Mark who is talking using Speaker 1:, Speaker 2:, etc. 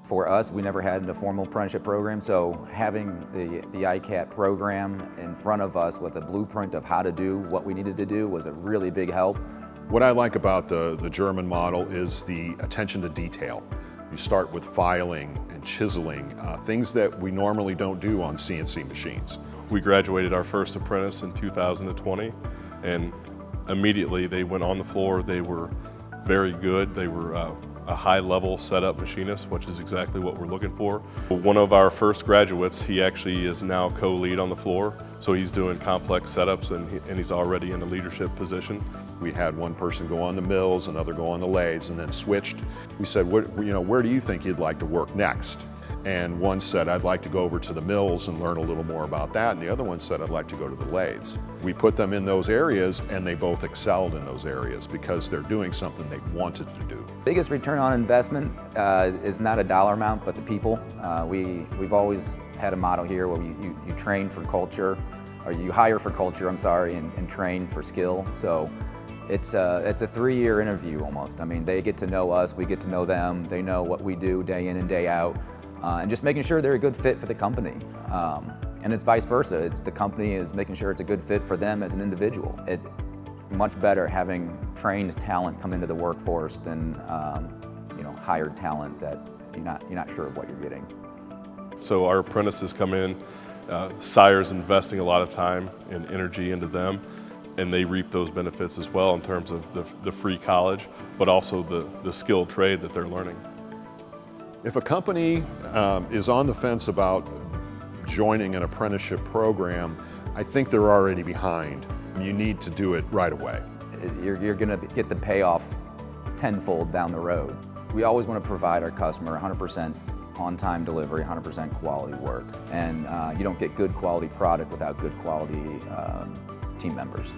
Speaker 1: For us, we never had a formal apprenticeship program, so having the ICATT program in front of us with a blueprint of how to do what we needed to do was a really big help.
Speaker 2: What I like about the German model is the attention to detail. You start with filing and chiseling, things that we normally don't do on CNC machines.
Speaker 3: We graduated our first apprentice in 2020, and immediately they went on the floor. They were very good. They were a high-level setup machinist, which is exactly what we're looking for. One of our first graduates, he actually is now co-lead on the floor, so he's doing complex setups and he's already in a leadership position.
Speaker 2: We had one person go on the mills, another go on the lathes, and then switched. We said, where do you think you'd like to work next? And one said, I'd like to go over to the mills and learn a little more about that. And the other one said, I'd like to go to the lathes. We put them in those areas and they both excelled in those areas because they're doing something they wanted to do.
Speaker 1: Biggest return on investment is not a dollar amount, but the people. We've always had a motto here where you train for culture, or you hire for culture, I'm sorry, and train for skill. So it's a 3-year interview almost. I mean, they get to know us, we get to know them, they know what we do day in and day out. And just making sure they're a good fit for the company. And it's vice versa. It's the company is making sure it's a good fit for them as an individual. It's much better having trained talent come into the workforce than hired talent that you're not sure of what you're getting.
Speaker 3: So our apprentices come in, Seyer's investing a lot of time and energy into them, and they reap those benefits as well in terms of the free college, but also the skilled trade that they're learning.
Speaker 2: If a company is on the fence about joining an apprenticeship program, I think they're already behind. You need to do it right away.
Speaker 1: You're going to get the payoff tenfold down the road. We always want to provide our customer 100% on-time delivery, 100% quality work. And you don't get good quality product without good quality team members.